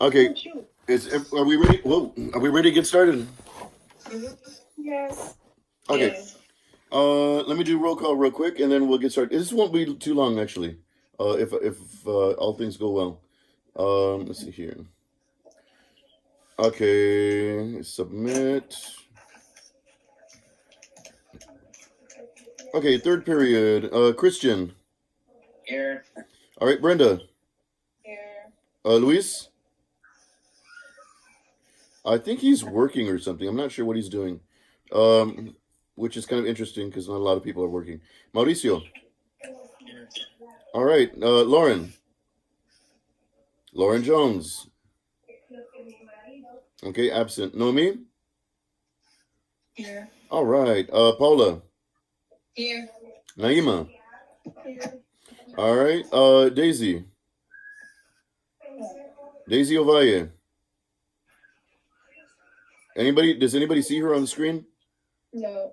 Okay. Are we ready? Whoa. Are we ready to get started? Yes. Okay. Yes. Let me do roll call real quick, and then we'll get started. This won't be too long, actually. If all things go well. Let's see here. Okay. Submit. Okay. Third period. Christian. Here. All right. Brenda. Here. Luis. I think he's working or something. I'm not sure what he's doing. Which is kind of interesting because not a lot of people are working. Mauricio. All right. Lauren. Lauren Jones. Okay, absent. Nomi? Here. All right. Paula. Here. Naima. Here. All right. Daisy. Daisy Ovalle. Does anybody see her on the screen? No.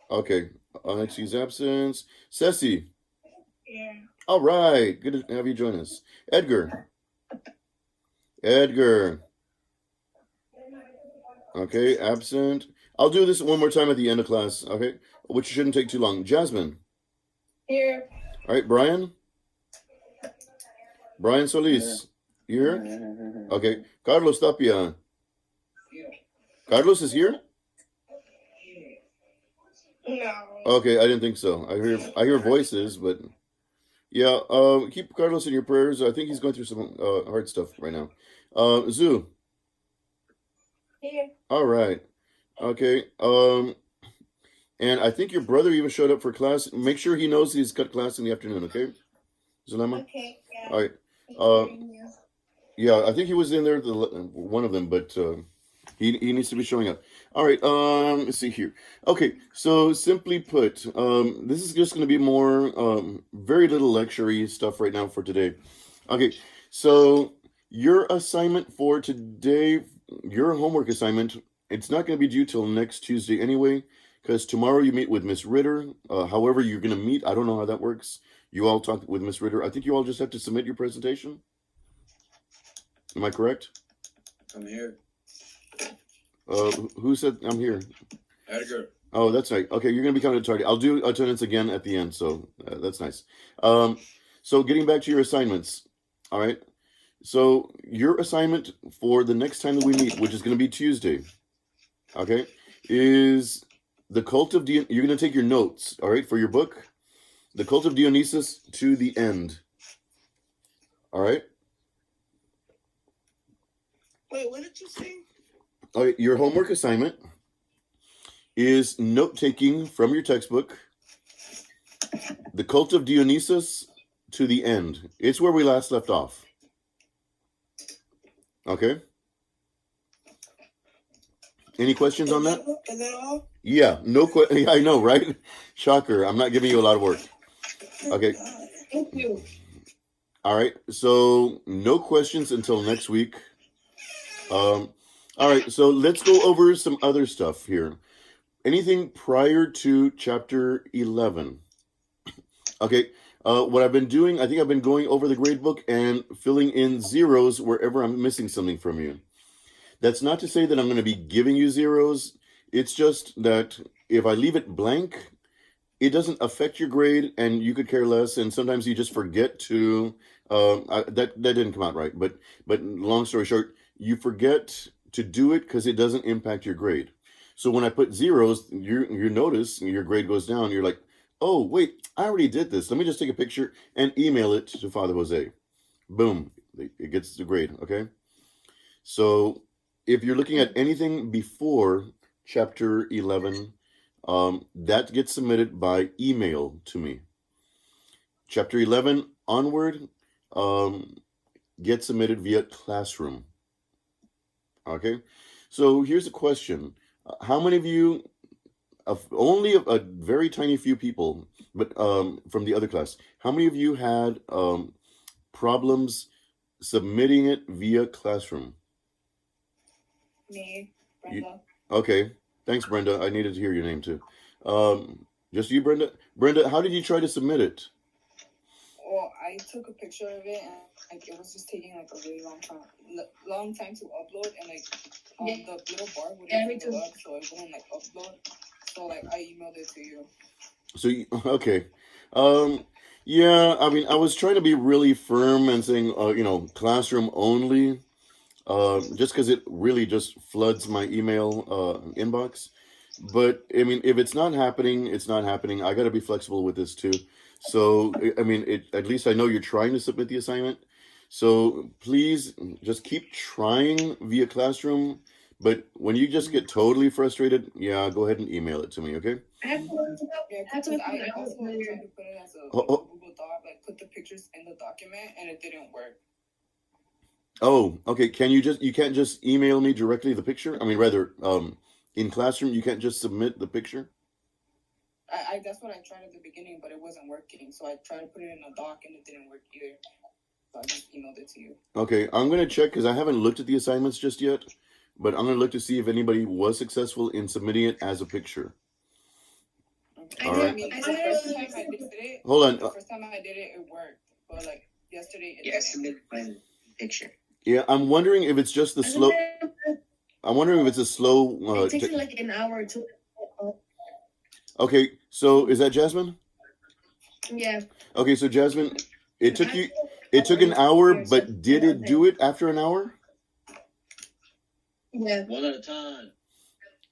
Okay. She's absent. Ceci. Here. All right. Good to have you join us. Edgar. Edgar. Okay, absent. I'll do this one more time at the end of class, okay? Which shouldn't take too long. Jasmine. Here. All right, Brian. Brian Solis. Here? Okay. Carlos Tapia. Carlos is here? No. Okay, I didn't think so. I hear voices, but yeah, keep Carlos in your prayers. I think he's going through some hard stuff right now. Zoo. Here. All right. Okay. And I think your brother even showed up for class. Make sure he knows he's got class in the afternoon, okay? Zulema? Okay. Yeah. All right. Yeah, I think he was in there, one of them, but he needs to be showing up. All right. Let's see here. Okay. So simply put, this is just going to be more very little lecture-y stuff right now for today. Okay. So your assignment for today, your homework assignment, it's not going to be due till next Tuesday anyway, because tomorrow you meet with Miss Ritter. However you're going to meet, I don't know how that works. You all talk with Miss Ritter. I think you all just have to submit your presentation. Am I correct? I'm here. Who said I'm here? Edgar. Oh, that's right. Okay, you're going to be counted tardy. I'll do attendance again at the end, so that's nice. So getting back to your assignments, all right? So your assignment for the next time that we meet, which is going to be Tuesday, okay, is the Cult of Dionysus. You're going to take your notes, all right, for your book, The Cult of Dionysus to the End. All right? Wait, what did you say? All right, your homework assignment is note-taking from your textbook, The Cult of Dionysus to the End. It's where we last left off. Okay? Any questions on that? Is that all? Yeah, no question. I know, right? Shocker. I'm not giving you a lot of work. Okay. Thank you. All right. So no questions until next week. All right. So let's go over some other stuff here. Anything prior to chapter 11? Okay. What I've been doing, I think I've been going over the grade book and filling in zeros wherever I'm missing something from you. That's not to say that I'm going to be giving you zeros. It's just that if I leave it blank, it doesn't affect your grade and you could care less. And sometimes you just forget to, that didn't come out right. But long story short, you forget to do it because it doesn't impact your grade. So when I put zeros, you notice your grade goes down. You're like, oh, wait, I already did this. Let me just take a picture and email it to Father Jose. Boom. It gets the grade, okay? So if you're looking at anything before chapter 11, that gets submitted by email to me. Chapter 11 onward gets submitted via Classroom. Okay? So here's a question. How many of you, only a very tiny few people, but from the other class, how many of you had problems submitting it via Classroom? Me, Brenda. Okay. Thanks, Brenda. I needed to hear your name too. Just you, Brenda? Brenda, how did you try to submit it? Well, I took a picture of it and like it was just taking like a really long time to upload, and like the little bar Yeah, wouldn't me fill too. up, so it wouldn't like upload. So like I emailed it to you. So okay, yeah. I mean, I was trying to be really firm and saying, classroom only, just because it really just floods my email inbox. But I mean, if it's not happening, it's not happening. I got to be flexible with this too. So I mean, at least I know you're trying to submit the assignment. So please just keep trying via Classroom. But when you just get totally frustrated, yeah, go ahead and email it to me, okay? I have to look it up. Yeah, I have to because look it I up also earlier. tried to put it as a Oh, Google Doc, like put the pictures in the document, and it didn't work. oh, okay. You can't just email me directly the picture? I mean, rather, in Classroom, you can't just submit the picture? I that's what I tried at the beginning, but it wasn't working. So I tried to put it in a doc, and it didn't work either. So I just emailed it to you. Okay, I'm gonna check because I haven't looked at the assignments just yet, but I'm gonna look to see if anybody was successful in submitting it as a picture. Okay. All I right. mean, I the said first time I did it, Hold on. the first time I did it, it worked. But like yesterday, it Yeah, didn't. submit my picture. Yeah, I'm wondering if it's just the I slow. think I'm wondering if it's a slow. it takes me like an hour or two. Okay, so is that Jasmine? Yeah. Okay, so Jasmine, it took an hour, but did it do it after an hour? Yeah. One at a time.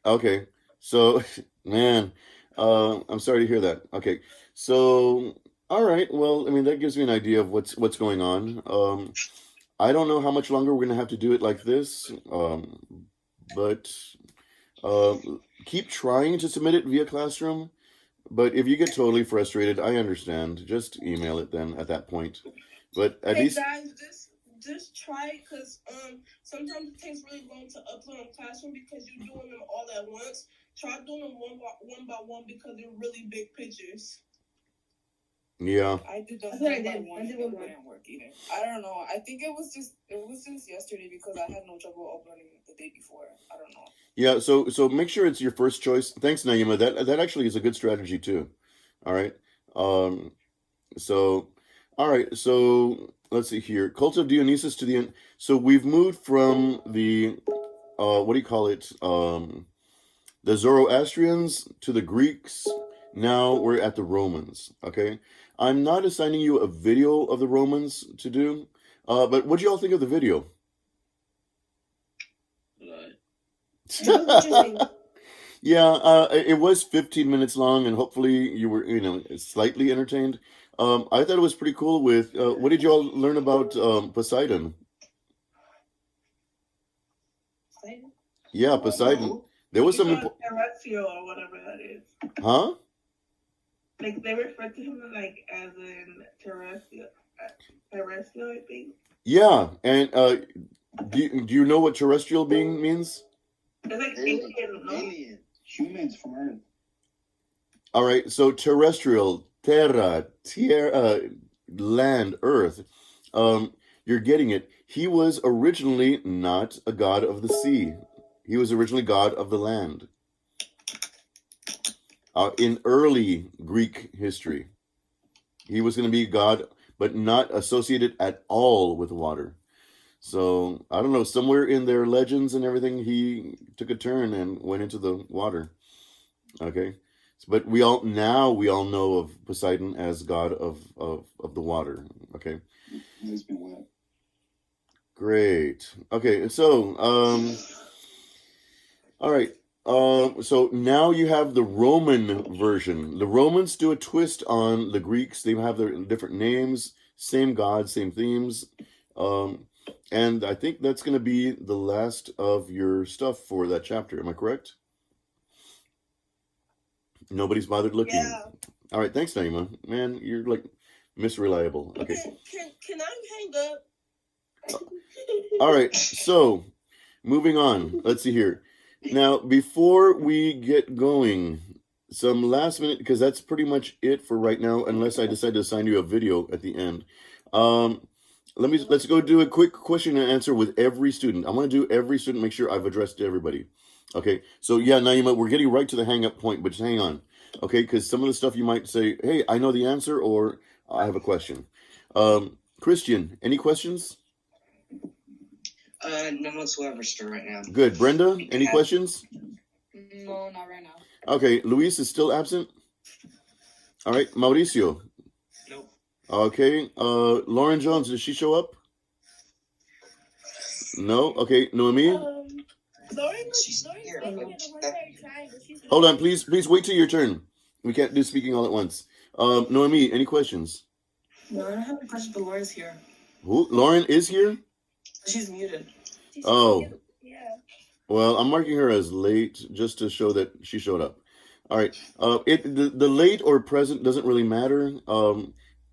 Okay, so man, I'm sorry to hear that. Okay, so all right, well, I mean that gives me an idea of what's going on. I don't know how much longer we're gonna have to do it like this, but uh, keep trying to submit it via Classroom. But if you get totally frustrated, I understand. Just email it then at that point. But at Hey least, guys, just try it because sometimes it takes really long to upload on Classroom because you're doing them all at once. Try doing them one by one because they're really big pictures. yeah. I did them That's what I one by did. one, I and did it one by one. wouldn't work either. I don't know. I think it was just yesterday because I had no trouble uploading the day before. I don't know. Yeah, so make sure it's your first choice. Thanks, Naima. That actually is a good strategy too. All right. Um, so all right, so let's see here. Cult of Dionysus to the end. So we've moved from the what do you call it? The Zoroastrians to the Greeks. Now we're at the Romans. Okay. I'm not assigning you a video of the Romans to do. But what do y'all think of the video? Right. It was interesting. Yeah, it was 15 minutes long, and hopefully you were, slightly entertained. I thought it was pretty cool. With what did y'all learn about Poseidon? Yeah, Poseidon. There was some, terrestrial or whatever that is. huh? Like they refer to him like as in terrestrial, I think. Yeah, and do you know what terrestrial being means? It's like alien, no? Alien. Humans from Earth. All right, so terrestrial, terra, land, earth. You're getting it. He was originally not a god of the sea. He was originally god of the land. In early Greek history, he was going to be god, but not associated at all with water. So I don't know. Somewhere in their legends and everything, he took a turn and went into the water. Okay, but we all know of Poseidon as god of the water. Okay, It's been wet. great. Okay, so all right. So now you have the Roman version. The Romans do a twist on the Greeks. They have their different names, same gods, same themes. And I think that's going to be the last of your stuff for that chapter. Am I correct? Nobody's bothered looking. Yeah. All right, thanks, Naima. Man, you're like Miss Reliable. Okay. Can I hang up? All right, so moving on. Let's see here. Now, before we get going, some last minute, because that's pretty much it for right now, unless I decide to assign you a video at the end. Let's go do a quick question and answer with every student. I want to do every student, make sure I've addressed everybody. Okay, so yeah, Naima, we're getting right to the hang up point, but just hang on. Okay, because some of the stuff you might say, hey, I know the answer, or I have a question. Christian, any questions? None whatsoever, sir, right now. Good. Brenda, any questions? No, not right now. Okay, Luis is still absent. All right, Mauricio. Nope. Okay, Lauren Jones, did she show up? No. Okay, Noemi. She's here, but the one that tried, but she's Hold on, please wait till your turn. We can't do speaking all at once. Noemi, any questions? No, I don't have a question, but Laura's here. Who? Lauren is here? She's muted. Oh. Yeah. Well, I'm marking her as late just to show that she showed up. All right. The late or present doesn't really matter.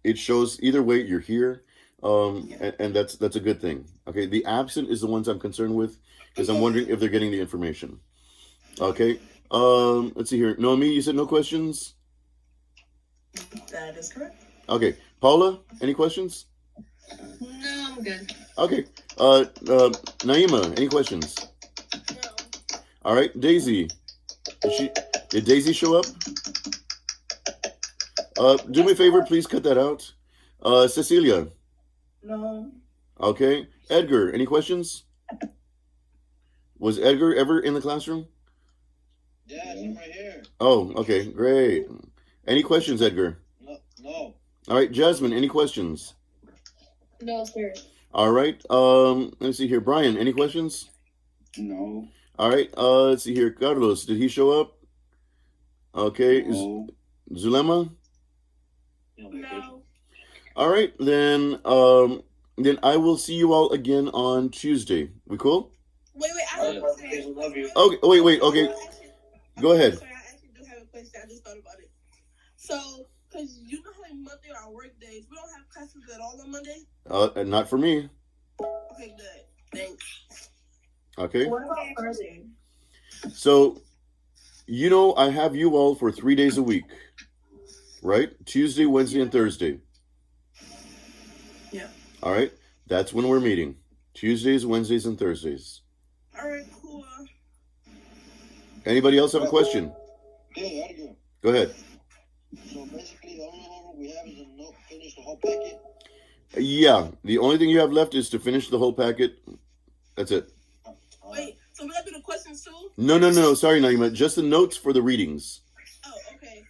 It shows either way you're here. And that's a good thing. Okay. The absent is the ones I'm concerned with because I'm wondering if they're getting the information. Okay. Let's see here. Noemi, you said no questions? That is correct. Okay. Paula, any questions? No, I'm good. Okay. Naima, any questions? No. All right. Daisy. Did Daisy show up? Do me a favor, please cut that out. Cecilia. No. Okay. Edgar, any questions? Was Edgar ever in the classroom? Yes, I'm right here. Oh, okay, great. Any questions, Edgar? No. All right, Jasmine, any questions? No, sir. All right. Let's see here. Brian, any questions? No. All right. Let's see here. Carlos, did he show up? Okay. No. Zulema? No. All right, then I will see you all again on Tuesday. We cool? Wait, I have a question. Love you. Okay, wait, okay. Go ahead. Sorry, I actually do have a question. I just thought about it. So, because you know how like Monday are our work days, we don't have classes at all on Monday? Not for me. Okay, good. Thanks. Okay. What about Thursday? So, I have you all for 3 days a week, right? Tuesday, Wednesday, and Thursday. Yeah. All right. That's when we're meeting. Tuesdays, Wednesdays, and Thursdays. All right, cool. Anybody else have a question? Hey, Edgar. Go ahead. So basically, the only homework we have is to finish the whole packet. Yeah. The only thing you have left is to finish the whole packet. That's it. Wait, so we got to do the questions too? No. Sorry, Naima. Just the notes for the readings. Oh, okay.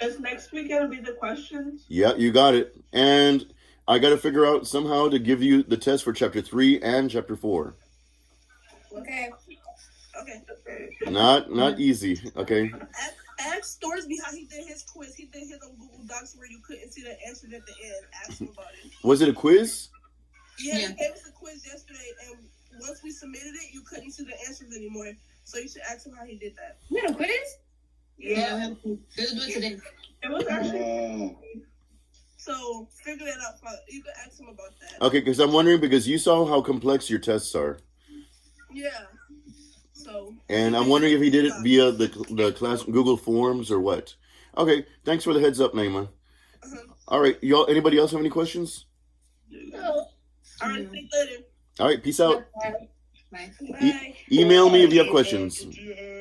Is next week gonna be the questions? Yeah, you got it. And I got to figure out somehow to give you the test for chapter 3 and chapter 4. Okay. Okay. Not easy. Okay. Ask Thorsby how he did his quiz. He did his on Google Docs where you couldn't see the answers at the end. Ask him about it. Was it a quiz? Yeah, he gave us a quiz yesterday, and once we submitted it, you couldn't see the answers anymore. So you should ask him how he did that. You had a quiz? Yeah. Let's do it today. It was actually. So figure that out. You can ask him about that. Okay, because I'm wondering because you saw how complex your tests are. Yeah. So. And I'm wondering if he did it via the class Google Forms or what. Okay, thanks for the heads up, Naima. Uh-huh. All right, y'all. Anybody else have any questions? No. All right. See you later. All right, peace out. Bye. Bye. Email me if you have questions. Cheers.